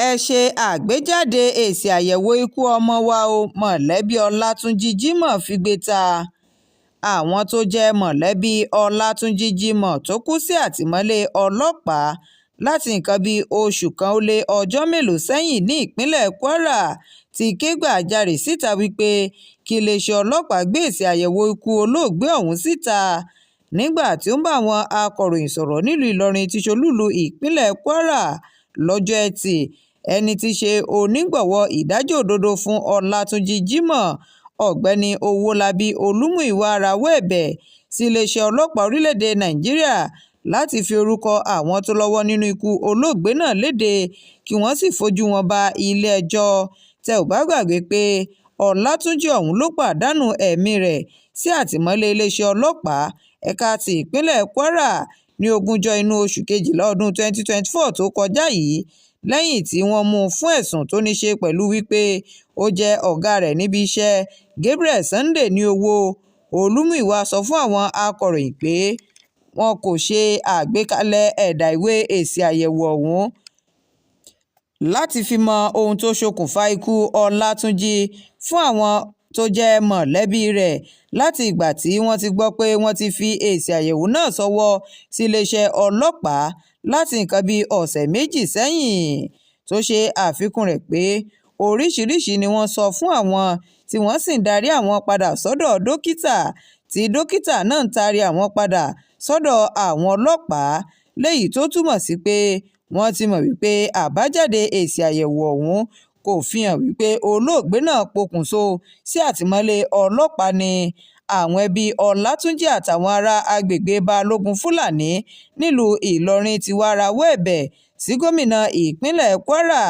ẹ ṣe àgbéjáde èsì àyẹ̀wò ikú ọmọ wa o mọ̀lẹ́bí ọlátúnjì jimoh figbe ta àwọn tó jẹ́ mọ̀lẹ́bí ọlátúnjì jimoh tó kú sí àtìmọ́lé ọlọ́pàá láti nǹkan bíi oṣù kan ó lé ọjọ́ mélòó sẹ́yìn ní ìpínlẹ̀ kwara ti ké gbàjarè síta wípé kí iléeṣẹ́ ọlọ́pàá gbé èsì àyẹ̀wò ikú olóògbé ọ̀hún síta nígbà tí ó ń bá àwọn akọ̀ròyìn sọ̀rọ̀ nílùú ìlọrin tí ṣolúìlú ìpínlẹ̀ kwara lọ́jọ́ etí ẹni tí í ṣe onígbọ̀wọ́ ìdájọ́ òdodo fún ọlátúnjì jimoh ọ̀gbẹ́ni owólabí olúmúyíwá rawọ́ ẹ̀bẹ̀ sí iléeṣẹ́ ọlọ́pàá orílẹ̀-èdè nàìjíríà láti fi orúkọ àwọn tó lọ́wọ́ nínú ikú olóògbé náà léde kí wọ́n sì fojú wọn bá ilé-ẹjọ́ tẹ́ ò bá gbàgbé pé ọlátúnjì ọ̀hún ló pàdánù ẹ̀mí rẹ̀ sí àtìmọ́lé iléeṣẹ́ ọlọ́pàá ẹ̀ka ti ìpínlẹ̀ kwara ní ogúnjọ́ inú oṣù kejìlá ọdún 2024 tó kọjá yìí lẹ́yìn tí wọ́n mú un fún ẹ̀sùn tó ní ṣe pẹ̀lú wípé ó jẹ́ ọ̀gá rẹ̀ níbi iṣẹ́ Gabriel Sunday ní owó. Olúmúyíwá sọ fún àwọn akọ̀ròyìn pé wọn kò ṣe àgbékalẹ̀ ẹ̀dà ìwé èsì àyẹ̀wò ọ̀hún láti fi mọ ohun tó ṣokùnfà ikú ọlátúnjì fún àwọn tó jẹ́ mọ̀lẹ́bí rẹ̀ láti ìgbà tí wọ́n ti gbọ́ pé wọ́n ti fi èsì àyẹ̀wò náà ṣọwọ́ sí iléeṣẹ́ ọlọ́pàá láti nǹkan bíi ọ̀sẹ̀ méjì sẹ́yìn tó ṣe àfikún rẹ̀ pé oríṣiríṣi ni wọ́n sọ fún àwọn tí wọ́n sì ń darí àwọn padà sọ́dọ̀ dókítà tí dókítà náà ń taari àwọn padà sọ́dọ̀ àwọn ọlọ́pàá léyìí tó túmọ̀ sí pé wọ́n ti mọ̀ wípé àbájáde èsì àyẹ̀wò ọ̀hún kò fi hàn wípé olóògbé náà pokùnso sí àtìmọ́lé ọlọ́pàá ni. Àwọn ẹbí ọlátúnjì àtàwọn ará agbègbè balógun fúlàní nílùú ìlọrin ti wá rawọ́ ẹ̀bẹ̀ sí gómìnà ìpínlẹ̀ kwara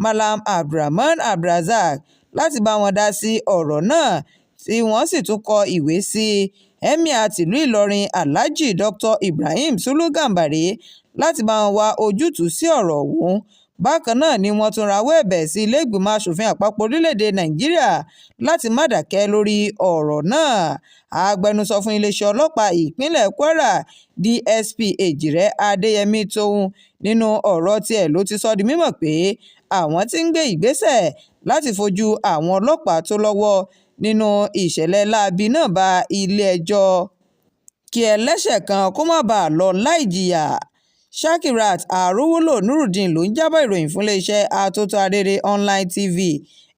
malam abdulrahman abdulrazak láti bá wọn dá sí ọ̀rọ̀ náà tí wọ́n sì tún kọ ìwé sí emir tìlú ìlọrin alhaji dr ibrahim sulu gambari láti bá wọn wá ojútùú sí ọ̀rọ̀ ọ̀hún. Bákan náà ni wọ́n tún rawọ́ ẹ̀bẹ̀ sí ilé ìgbìmọ̀ asòfin àpapọ̀ orílẹ̀-èdè nàìjíríà láti má dákẹ́ lórí ọ̀rọ̀ náà. Agbẹnusọ fún iléeṣẹ́ ọlọ́pàá ìpínlẹ̀ kwara DSP èjìrẹ́ adéyẹmí tóun nínú ọ̀rọ̀ tiẹ̀ ló ti sọ di mímọ̀ pé àwọn ti ń gbé ìgbésẹ̀ láti fojú àwọn ọlọ́pàá tó lọ́wọ́ nínú ìṣẹ̀lẹ̀ láabi náà bá ilé-ẹjọ́ kí ẹlẹ́ṣẹ̀ kan kó má bàa lọ láì jìyà. Shakirat Arówólò Nurudeen ló ń jábọ̀ ìròyìn fún iléeṣẹ́ atótó arére online TV